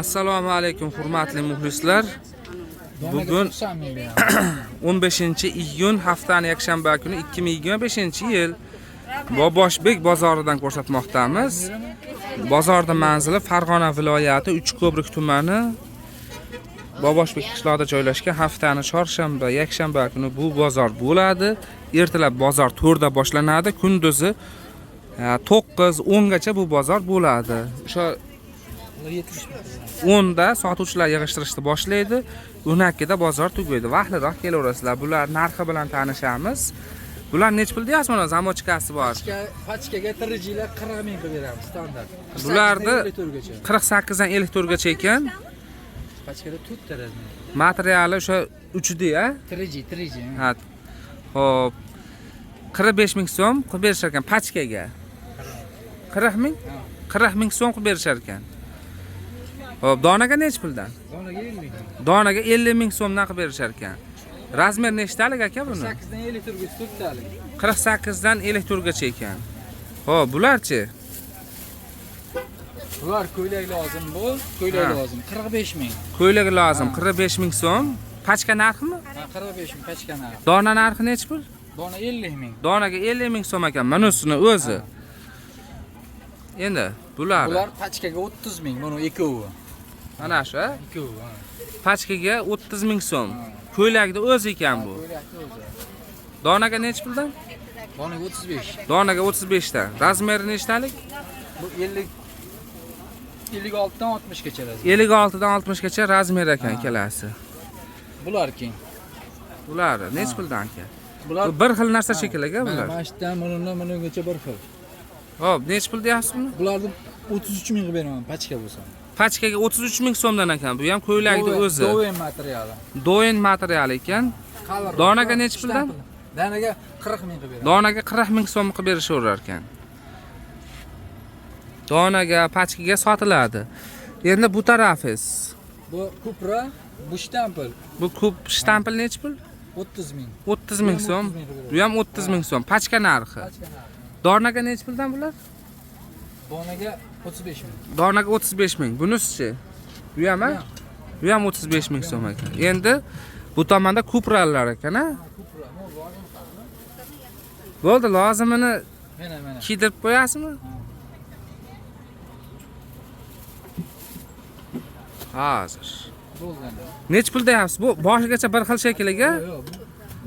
Assalomu alaykum hurmatli muxlislar. Bugun 15-iyun haftani yakshanba kuni 2025-yil Boboshbek bozoridan ko'rsatmoqdamiz. Bozorda manzili Farg'ona viloyati Uchko'prik tumani Boboshbek qishlog'ida joylashgan. Haftani chorshanba, yakshanba kuni bu bozor bo'ladi. Ertalab bozor 4 da boshlanadi, kunduzi 9-10 gacha bu bozor bo'ladi. O'sha 10 da sotuvchilar yig'ishtirishni boshlaydi, 12 da bozor tugaydi. Vaqtliroq kelaverasizlar. Bular narxi bilan tanishamiz. Bular nech pul deyapsiz? Mana zamochkasi bor. Pachkaga 40 yillar 40 ming qilib beramiz standart. Bularni 48 dan 54 gacha ekan. Pachkada 4 ta razmer. Materiali o'sha 3D-a? 3G. Ha. Xo'p. 45 ming so'm qilib berishar ekan pachkaga. 40 ming? 40 ming so'm qilib berishar ekan. Xo'p, donaga nech puldan? Donaga 50 ming. Donaga 50 ming so'mdan qilib berishar ekan. Razmer nechtalik aka buni? 48 dan 50 turgacha 4 talik. 48 dan 54 gacha ekan. Xo'p, bularchi? Bular ko'ylak lozim bo'l, ko'ylak lozim 45 ming. Ko'ylak lozim 45 ming so'm. Pachka narximi? Ha, 45 ming pachka narxi. Dona narxi nech pul? Dona 50 ming. Donaga 50 ming so'm ekan. Mana shuni o'zi. Endi bular pachkaga 30 ming, mana ikkovi. Mana shu, ha? Ikkovi. Pachkaga 30 ming so'm. Ko'ylakda o'zi ekan bu. Ko'ylakda o'zi. Donaga nech puldan? Donaga 35. Donaga 35 dan. Razmeri nechtalik? Bu 56 dan 60 gacha razmer. 56 dan 60 gacha razmer ekan kelasi. Bular keng. Bular nech puldan aka? Bular Bu bir xil narsa shekilliga bular. Mashdan bungacha bir xil. Hop, nech pul deyapsiz buni? Bularni 33 ming qilib beraman pachka bo'lsa. Pachkaga 33 ming so'mdan ekan. Bu ham ko'ylakda o'zi. Do'yin materiali. Do'yin materiali ekan. Donaga nech puldan? Donaga 40 ming qilib beraman. Donaga 40 ming so'm qilib berishaverar ekan. Donaga, pachkaga sotiladi. Endi bu tarafingiz. Bu kupra, bu shtampl. Bu kup shtampl nech pul? 30 ming. 30 ming so'm. Bu ham 30 ming so'm. Pachka narxi. Donaga nech puldan bular? Donaga 35 ming. Donaga 35 ming. Bunisi-chi? Bu ham, ha? Bu ham 35 ming so'm ekan. Endi bu tomonda kupralar ekan, ha? Kupra, Bo'ldi, lozimini mana. kiydirib qo'yasizmi? Hozir. Bo'ldi. Nech pul deyapsiz? Bu boshigacha bir xil shekliga? Yo'q,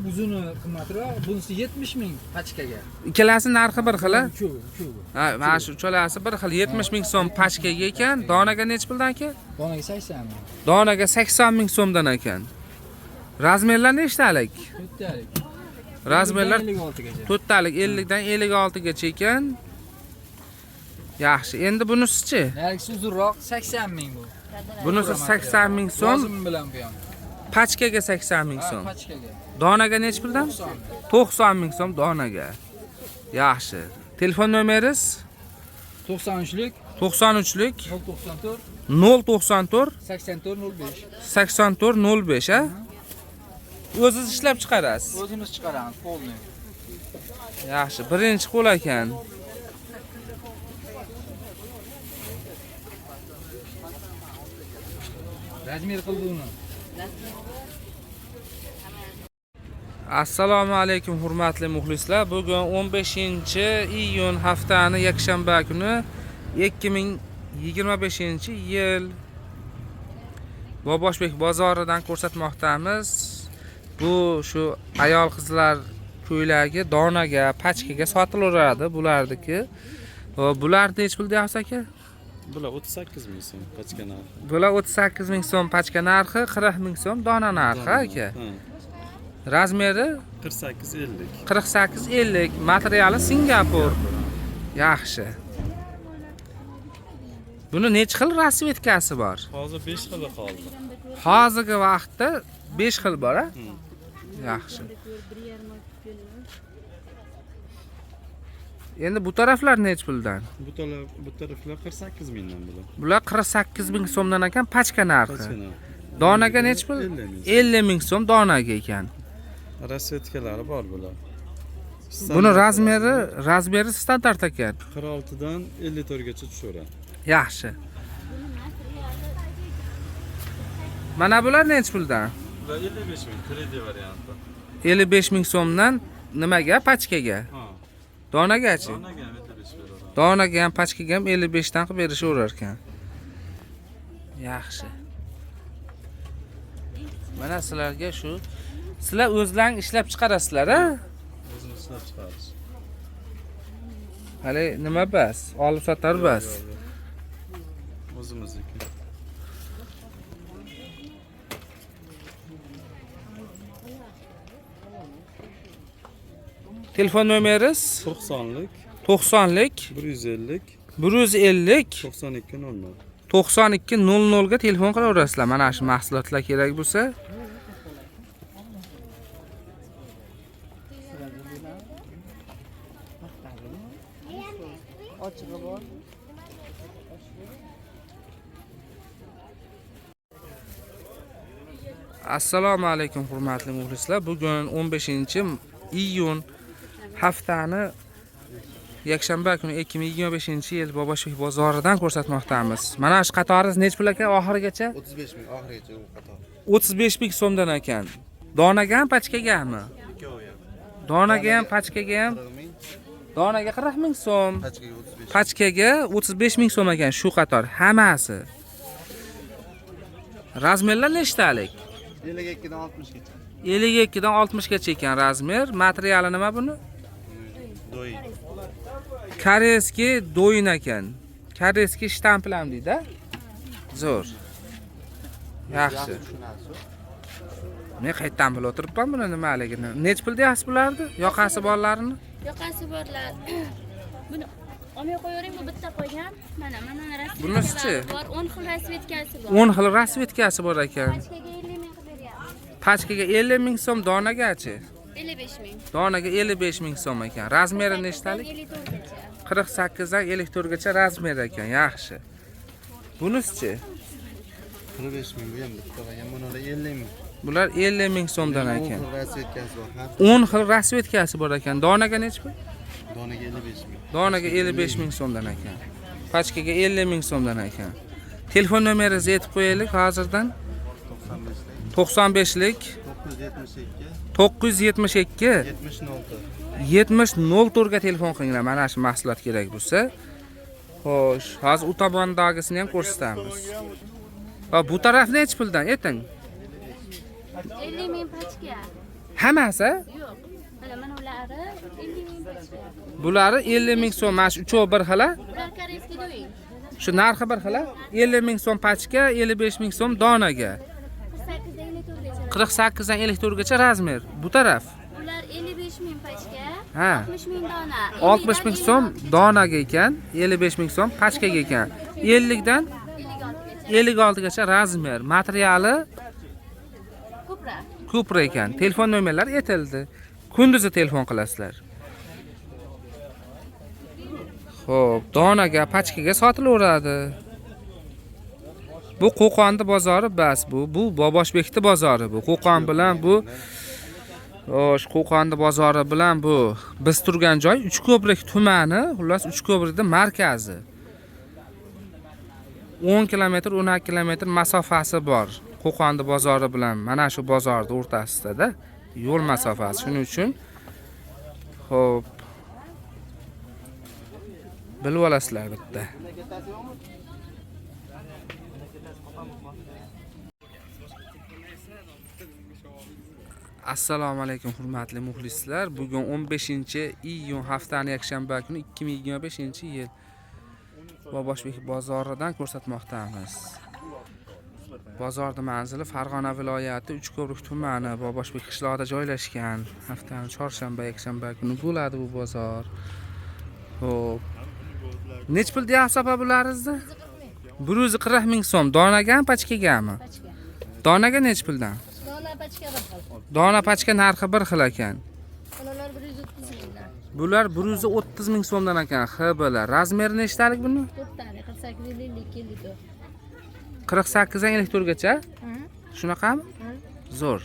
uzuni qimmatroq, bunisi 70 ming pachkaga. Ikkalasi narxi bir xil, ha? Shu. Ha, mana shu uchalasi bir xil 70 ming so'm pachkaga ekan. Donaga nech puldan aka? Donaga 80 ming. Donaga 80 ming so'mdan ekan. Razmerlar nechtalik? 4 talik. Razmerlar 56 gacha. 4 talik 50 dan 56 gacha ekan. Yaxshi. Endi bunisi-chi? Narxi uzunroq 80 ming bu. Bunisi 80 ming so'm. Lozim bilan bu ham. Pachkaga 80 ming so'm. Pachkaga. Donaga nech puldan? 90 ming so'm donaga. Yaxshi. Telefon nomeringiz? 93lik 93lik 094 094 84 05. 84 05, ha? O'zingiz ishlab chiqarasiz. O'zimiz chiqaramiz, polni. Yaxshi, birinchi qo'l ekan. Razmer qildi uni. Assalomu alaykum hurmatli muxlislar. Bugun 15-iyun haftani yakshanba kuni 2025-yil Boboshbek bozoridan ko'rsatmoqdamiz. Bu shu ayol qizlar ko'ylagi donaga, pachkaga sotilaveradi bulardiki. Bular nech pul deyapsiz aka? Bular 38 ming so'm pachka narxi. Bular 38 ming so'm pachka narxi, 40 ming so'm dona narxi aka. Razmeri 48-50. 48-50. Materiali Singapur. Yaxshi. Buni nech xil rasvetkasi bor? Hozir 5 xili qoldi. Hozirgi vaqtda 5 xil bor, ha? Yaxshi. Endi bu taraflar nech puldan? Bu taraflar 48 mingdan bular. Bular 48 ming so'mdan ekan pachka narxi. Pachka narxi. Donaga nech pul? 50 ming so'm donaga ekan. Rasvetkalari bor bular. Buni razmeri standart ekan. 46 dan 54 gacha tushaveradi. Yaxshi. Mana bular necha puldan? Bular 55 ming 3D varianti. 55 ming so'mdan nimaga? Pachkaga. Ha. Donagachi. Donaga ham 55 beradi. Donaga ham, pachkaga ham 55 dan qilib berishaverar ekan. Yaxshi. Mana sizlarga shu. Sizlar o'zlaring ishlab chiqarasizlar-a? O'zimiz ishlab chiqaramiz. Hali nima bas? Olib sotar bas. O'zimizniki. Telefon nomeringiz 90lik 90lik 150 150 92 00. 9200 ga telefon qilaverasizlar. Mana shu mahsulotlar kerak bo'lsa. Assalomu alaykum hurmatli muxlislar. Bugun 15-iyun haftani yakshanba kuni 2025-yil Bobosbek bozoridan ko'rsatmoqdamiz. Mana shu qatoringiz nech pul ekan oxirigacha? 35 ming oxirigacha u qator. 35 ming so'mdan ekan. Donaga ham, pachkagami? Ikkovi ham. Donaga ham, pachkaga ham. 40 ming, Donaga 40 ming so'm, pachkaga 35. pachkaga 35 ming so'm ekan shu qator hammasi. Razmerlar nechtalik? 52 dan 60 gacha. 52 dan 60 gacha ekan razmer. Materiali nima buni? Doy. Koreyskiy do'yin ekan. Koreyskiy shtamplam deydi. Zo'r. Yaxshi. Men qayerdan bilib o'tiribman buni nimaligini. Nech pul deyapsiz bularni? Yoqasi borlarini? Yoqasi borlar. Buni olmay qo'yavering, bu bitta qolgan. Mana rasvetkasi Bunisi-chi? bor, 10 xil rasvetkasi bor. 10 xil rasvetkasi bor ekan. Pachkaga 50 Pachkaga 50 ming qilib beryapmiz. ming so'm, donagachi? 55 ming. Donaga 55 ming so'm ekan. Razmeri nechtalik? 54 gacha. 48 dan 54 gacha razmer ekan. Yaxshi. Bunisi-chi? 45 ming bu ham bitta qolgan. Bular 50 ming. Bular 50 ming so'mdan ekan. Rasvetkasi bor. Har 10 xil rasvetkasi bor ekan. Donaga necha pul? donaga 55 ming. Donaga 55 ming so'mdan ekan. Pachkaga 50 ming so'mdan ekan. Telefon nomeringizni aytib qo'yaylik hozirdan. 95lik 972 972 70 04 ga telefon qilinglar. Mana shu mahsulot kerak bo'lsa. Xo'sh, hozir u tomondagisini ham ko'rsatamiz. Va bu taraf necha puldan? Ayting. 50 ming pachka. Hammasi? Yo'q. Mana ulari 50 ming pachka. Bulari 50 ming so'm, mana shu uchovi bir xila. Ular koreyskiy do'yin. Shu narxi bir xila. 50 ming so'm pachka, 55 ming so'm donaga. 48 dan 54 gacha. 48 dan 54 gacha razmer. Bu taraf. Ular 55 ming pachka, Ha. 60 ming dona. 60 ming so'm donaga ekan, 55 ming so'm pachkaga ekan. 50 dan 56 gacha. 56 gacha razmer. Materiali Ko'pra. ko'proq ekan. Telefon nomerlari aytildi. Kunduzi telefon qilasizlar. Xo'p, donaga, pachkaga sotilaveradi. Bu Qo'qonning bozori bas bu. Bu Bobosbekning bozori bu. Qo'qon bilan bu Xo'sh, Qo'qonning bozori bilan bu biz turgan joy Uchko'prik tumani, xullas Uchko'prikning markazi. 10 kilometr, 12 kilometr masofasi bor. Qo'qonning bozori bilan mana shu bozorning o'rtasida yo'l masofasi. Shuning uchun xo'p bilib olasizlar bitta. Assalomu alaykum hurmatli muxlislar. Bugun 15-iyun haftani yakshanba kuni 2025-yil Bobosbek bozoridan ko'rsatmoqdamiz. Bozorning manzili Farg'ona viloyati Uchko'prik tumani, Bobosbek qishlog'ida joylashgan. Haftaning chorshanba, yakshanba kuni bo'ladi bu bozor. Xo'p. Nech pul deyapsiz apa bularingizni? 140 ming so'm. Donagami, pachkagami? Pachka. Donaga nech puldan? Dona pachka bir xil. Dona pachka narxi bir xil ekan. Ular 130 mingdan. Bular 130 ming so'mdan ekan. HBlar. Razmeri nechtalik buni? 4 tane 48 52 54. 48 dan 54 gacha. Shunaqami? Zo'r.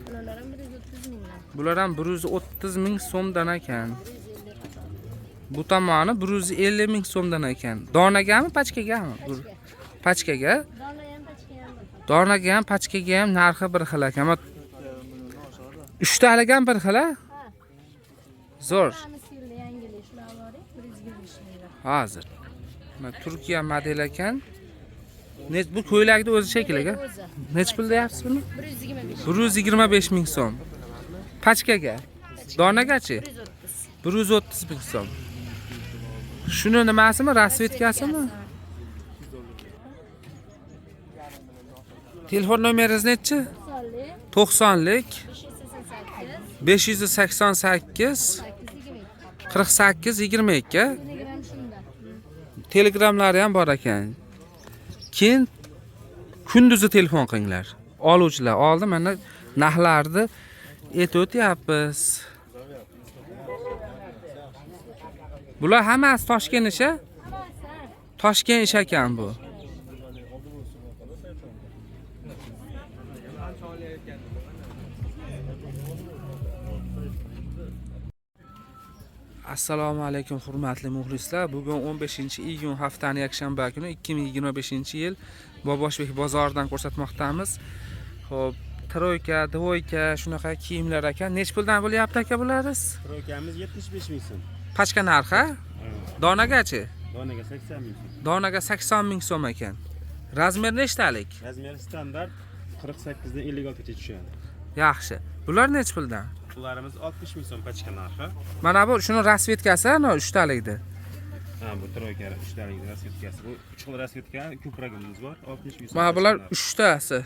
Ular ham 130 mingdan. Bular ham 130 ming so'mdan ekan. Bu tomoni 150 ming so'mdan ekan. Donagami, pachkagami? Pachkaga. Dona ham pachka ham bir xil. Donaga ham, pachkaga ham narxi bir xil ekan. Ammo 3 talik ham bir xil a? Zo'r. Hammasini yangilik shular bor, 125 lira. Hozir. Mana Turkiya model ekan. Bu ko'ylakni o'zi shekliga. O'zi. Nech pul deyapsiz buni? 125. 125 ming so'm. Pachkaga. Donagachi? 130. 130 ming so'm. Shuni nimasimi? Rasvetkasimi? Telefon nomeringiz nechi? 90lik 588 48 22. Telegramlari ham bor ekan. Keyin kunduzi telefon qilinglar. Oluvchilar oldi mana narxlarni aytib o'tyapmiz. Bular hammasi Toshkent ishi? Toshkent ish ekan bu. Assalomu alaykum hurmatli muxlislar. Bugun 15-iyun haftaning yakshanba kuni 2025-yil Boboshbek bozoridan ko'rsatmoqdamiz. Xo'p, troyka, dvoyka shunaqa kiyimlar ekan. Nech puldan bo'lyapti aka bularimiz? Troykamiz 75 ming so'm. Pachka narxi? Donagachi? Donaga 80 ming so'm. Donaga 80 ming so'm ekan. Razmer nechtalik? Razmeri standart 48 dan 56 gacha tushadi. Yaxshi. Bular nech puldan? Bularimiz 60 ming so'm pachka narxi. Mana bu shuni rasvetkasi, ana 3 talikda. Ha, bu troyka 3 talik rasvetkasi. Bu 3 xil rasvetka, ko'pragimiz bor. 60 ming so'm. Mana bular 3 tasi.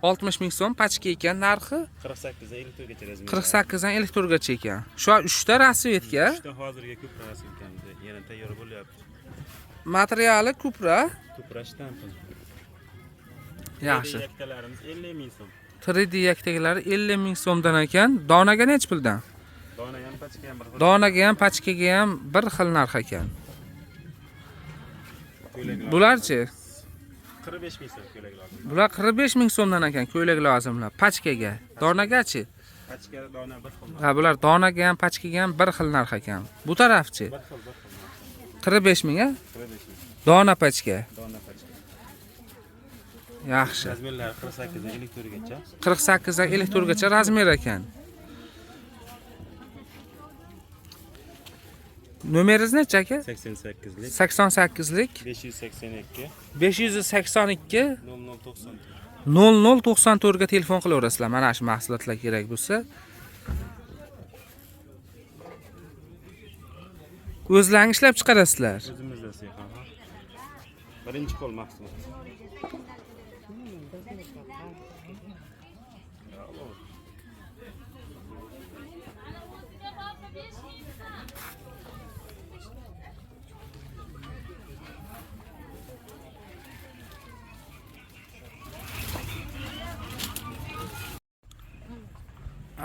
60 ming so'm pachka ekan narxi. 48 dan 54 gacha razmeri. 48 dan 54 gacha ekan. Shu 3 ta rasvetka. 3 ta hozirga ko'pra rasvetkamiz yana tayyor bo'lyapti. Materiali kupra. Ko'pra shtampil. Yaxshi. Yaktalarimiz 50 ming so'm. 3D yaktaklari 50 ming so'mdan ekan. Donaga nech puldan? Dona ham pachka ham bir xil. Donaga ham, pachkaga ham bir xil narx ekan. Bularchi? 45 ming so'm ko'ylaklar. Bular 45 ming so'mdan ekan ko'ylak lozimlar. Pachkaga. Donagachi? Pachka dona bir xil. Ha, bular donaga ham, pachkaga ham bir xil narx ekan. Bu tarafchi? Bir xil. 45 ming a? 45 ming. Dona pachka. Dona pachka. Yaxshi. Razmerlar 48 dan 54 gacha. 48 dan 54 gacha razmer ekan. Nomeringiz necha aka? 88lik 88lik 582 582 0094. 0094 ga telefon qilaverasizlar. Mana shu mahsulotlar kerak bo'lsa. O'zlaringiz ishlab chiqarasizlar. O'zimizda sehan. Birinchi qo'l mahsulot.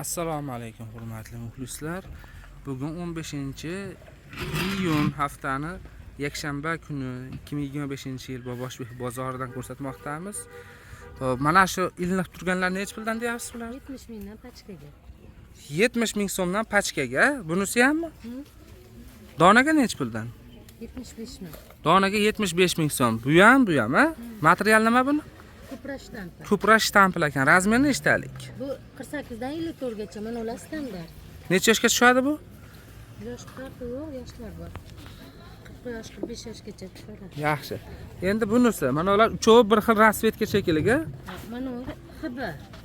Assalomu alaykum hurmatli muxlislar. Bugun 15-iyun haftani yakshanba kuni 2025-yil Boboshbek bozoridan ko'rsatmoqdamiz. Xo'p, mana shu ilinib turganlar nech puldan deyapsiz bular? 70 mingdan pachkaga. 70 ming so'mdan pachkaga. Bunisi hammi? Donaga nech puldan? 75 ming. Donaga 75 ming so'm. Bu ham, ha? Material nima buni? Ko'pra shtampi. Ko'pra shtampil ekan. Razmer nechtalik? Bu 48 dan 54 gacha mana ular standart. Necha yoshga tushadi bu? Yosh farqi yo'q, yoshlar bor. 40 yosh, 45 yoshgacha tushadi. Yaxshi. Endi bunisi, mana ular uchovi bir xil rasvetka shekliga. Mana u HB.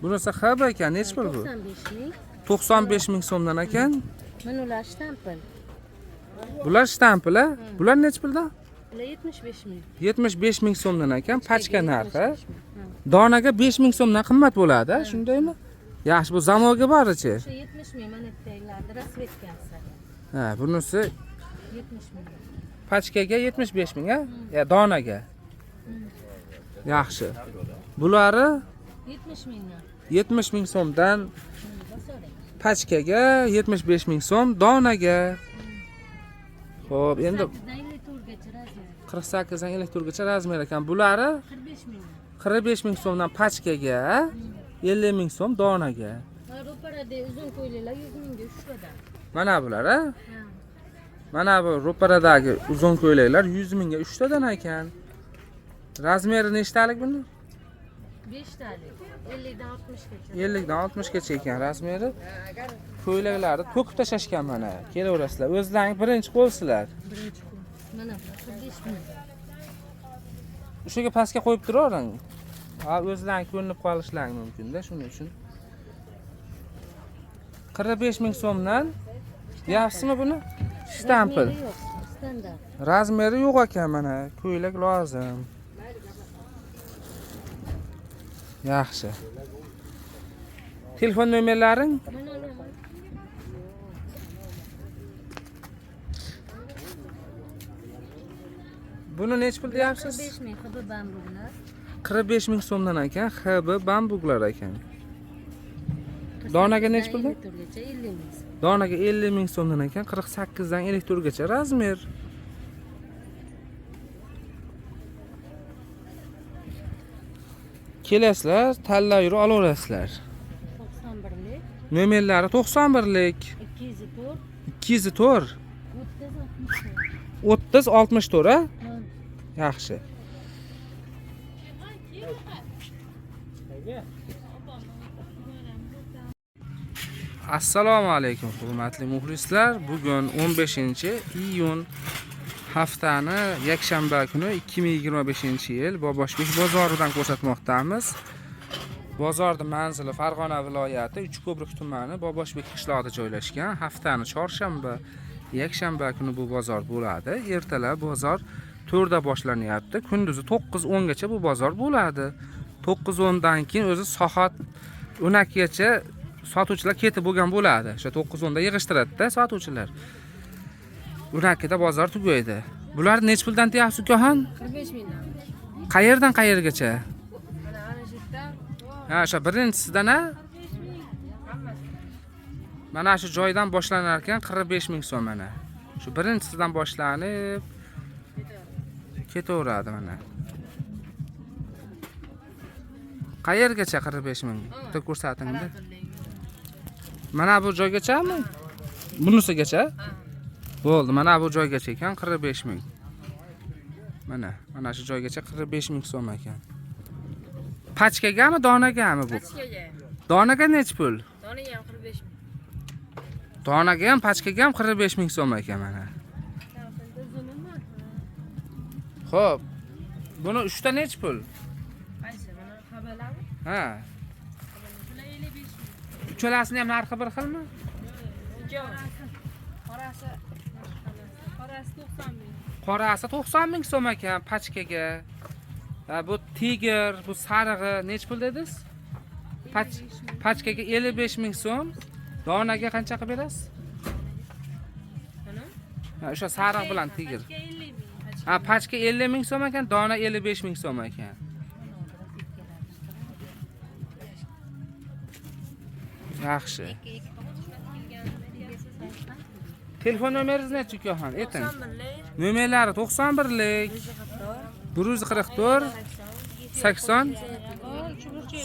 Bunisi HB ekan. Nech pul bu? 95 ming. 95 ming so'mdan ekan. Mana ular shtampil. Bular shtampil-a? Bular nech puldan? Ular 75 ming. 75 ming so'mdan ekan pachka narxi. Donaga 5 ming so'mdan qimmat bo'ladi, shundaymi? Yaxshi, bu zamoga borichi. O'sha 70 ming mana taglarda rasvetkasi. Ha, bunisi 70 ming. pachkaga 75 ming, a? Ya, donaga. Yaxshi. Bulari 70 mingdan. 70 ming so'mdan pachkaga, 75 ming so'm donaga. Xo'p, endi 48 dan 54 gacha razmer. 48 dan 54 gacha razmer ekan. Bulari 45 ming. 45 ming so'mdan pachkaga, 50 ming so'm donaga. Ro'parada uzun ko'ylaklar 100 mingga 3 tadan. Mana bular, a? Mana bu ro'paradagi uzun ko'ylaklar 100 mingga 3 tadan ekan. Razmeri nechtalik buni? 5talik. 50dan 60gacha. 50 dan 60 gacha ekan razmeri. Ko'ylaklarni to'kib tashashgan mana. Kelaverasizlar. O'zlaring birinchi qo'lsizlar. Birinchi kun. Mana bu 45 ming. O'shaga pastga qo'yib turavering. Ha, o'zlaring ko'rinib qolishlari mumkin-da, shuning uchun. 45 ming so'mdan deyapsizmi buni? Shtampil. Razmeri yo'q, standart. Razmeri yo'q ekan mana. Ko'ylak lozim. Yaxshi. Telefon nomerlaring? Mana olaman. Buni nech pul deyapsiz? 45 ming hib bambuglar. 45 ming so'mdan ekan, HB bambuklar ekan. Donaga nech pulda? 50 turgacha 50 ming. Donaga 50 ming so'mdan ekan, 48 dan 54 gacha razmer. Kelasizlar, tanlab yurib olaverasizlar. 91lik, Nomerlari 91lik, 204, 204, 30 30 64 ha? Ha. Yaxshi. Assalomu alaykum hurmatli muxlislar. Bugun 15-iyun haftani yakshanba kuni 2025-yil Boboshbek bozoridan ko'rsatmoqdamiz. Bozorning manzili Farg'ona viloyati Uchko'prik tumani Boboshbek qishlog'ida joylashgan. Haftani chorshanba, yakshanba kuni bu bozor bo'ladi. Ertalab bozor 4 da boshlanyapti. Kunduzi 9:10 gacha bu bozor bo'ladi. 9:10 dan keyin o'zi soat 12 gacha sotuvchilar ketib bo'lgan bo'ladi. O'sha 9:10 da yig'ishtiradi-da sotuvchilar. 12 da bozor tugaydi. Bular nech puldan deyapsiz ukaxon? 45 mingdan. Qayerdan qayergacha? Mana ana shu yerdan Ha, o'sha birinchisidan ha? Mana shu joydan boshlanar ekan 45 ming so'm mana. Shu birinchisidan boshlanib ketaveradi mana. Qayergacha 45 ming? Bitta ko'rsatingda. Mana bu joygachami? Bunisigacha? Bo'ldi, mana bu joygacha ekan 45 ming. Mana shu joygacha 45 ming so'm ekan. Pachkagami, donagami bu? Pachkaga. Donaga nech pul? Donaga ham 45 ming. Donaga ham, pachkaga ham 45 ming so'm ekan mana. Xo'p. Buni 3 ta nech pul? Qaysi? Mana xabarlami? Ha. Bular 55 ming. Uchalasini ham narxi bir xilmi? Yo'q. Qorasi 90 ming. Qorasi 90 ming so'm ekan pachkaga. Ha, bu tiger, bu sarig'i nech pul dedingiz? Pachkaga 55 ming so'm. Donaga qancha qilib berasiz? Mana? Ha, o'sha sariq bilan tiger. Pachka 50 ming. Ha, pachka 50 ming so'm ekan, dona 55 ming so'm ekan. Yaxshi. Telefon nomeringiz nechi ukaxon? Ayting. 91lik, Nomerlari 91lik, 144 80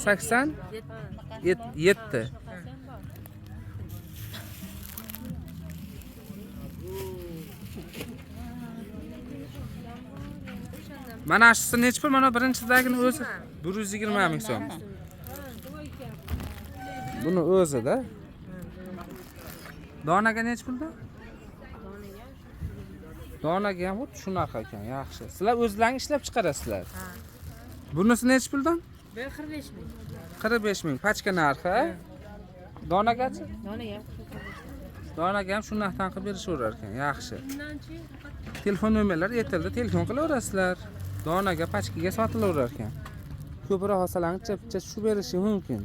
87. Mana shisi nech pul? Mana birinchisidagini o'zi 120 ming so'm. Buni o'zida. Donaga nech pulda? Donaga ham xuddi shu narx ekan. Yaxshi. Sizlar o'zlaringiz ishlab chiqarasizlar. Ha. Bunisi nech puldan? Bu 45 ming. 45 ming pachka narxi. Donagachi? Donaga ham 45 ming. Donaga ham shu narxdan qilib berishaverar ekan. Yaxshi. Bundanchi Telefon nomerlari ertalda telefon qilaverasizlar. Donaga, pachkaga sotilaverar ekan. Ko'proq olsalaringiz chapcha tushib berishi mumkin.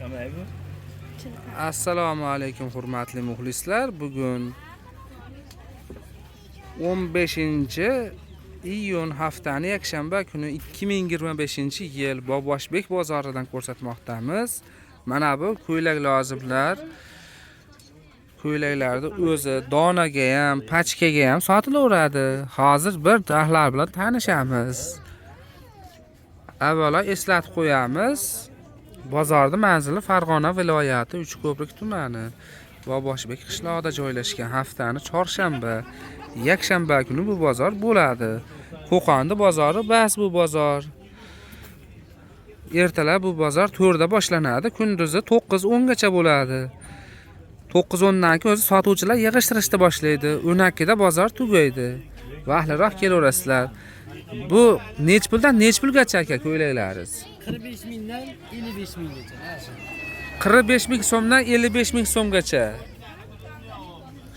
Qamaymi? Assalomu alaykum hurmatli muxlislar. Bugun 15-iyun haftani yakshanba kuni 2025-yil Boboshbek bozoridan ko'rsatmoqdamiz. Mana bu ko'ylak lozimlar. Ko'ylaklarni o'zi donaga ham, pachkaga ham sotilaveradi. Hozir bir narxlar bilan tanishamiz. Avvalo eslatib qo'yamiz. Bozorning manzili Farg'ona viloyati Uchko'prik tumani Boboshbek qishlog'ida joylashgan. Haftani chorshanba, yakshanba kuni bu bozor bo'ladi. Qo'qonda bozori bas bu bozor. Ertalab bu bozor 4 da boshlanadi, kunduzi 9-10 gacha bo'ladi. 9-10 dan keyin o'zi sotuvchilar yig'ishtirishni boshlaydi. 12 da bozor tugaydi. Vaqtliroq kelaverasizlar. Bu nech puldan nech pulgacha aka ko'ylaklaringiz? 45 mingdan 55 minggacha. 45 ming so'mdan 55 ming so'mgacha.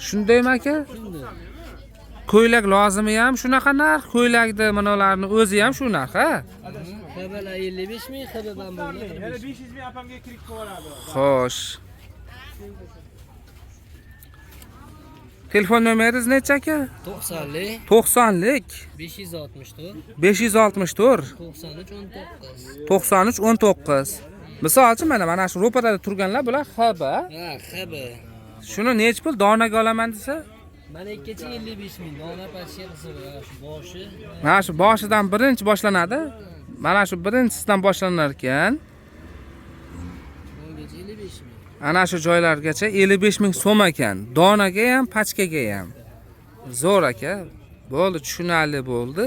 Shundaymi aka? Ko'ylak lozimi ham shunaqa narx, ko'ylakda manalarni o'zi ham shu narx, ha? Xabalar 55 ming, xabar bamburlar 45 ming. 500 ming apamga kirik qilib oladi. Xo'sh. Telefon nomeringiz necha aka? 90lik 90lik 564 564 93 19. 93 19. Misolchi mana shu ro'parada turganlar bular xaba. Ha, xabar. Shuni nech pul donaga olaman desa? Mana ikkinchi 55 ming. Dona pachiya qilsa shu boshi. Mana shu boshidan birinchi boshlanadi. Mana shu birinchisidan boshlanar ekan. Bungacha 55 ming. Ana shu joylargacha 55 ming so'm ekan. Donaga ham, pachkaga ham. Zo'r aka. Bo'ldi, tushunarli bo'ldi.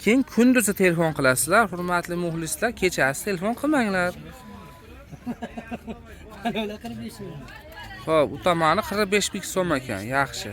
Keyin kunduzi telefon qilasizlar, hurmatli muxlislar, kechasi telefon qilmanglar. Ular 45 ming. Xo'p, u tomoni 45 ming so'm ekan, yaxshi.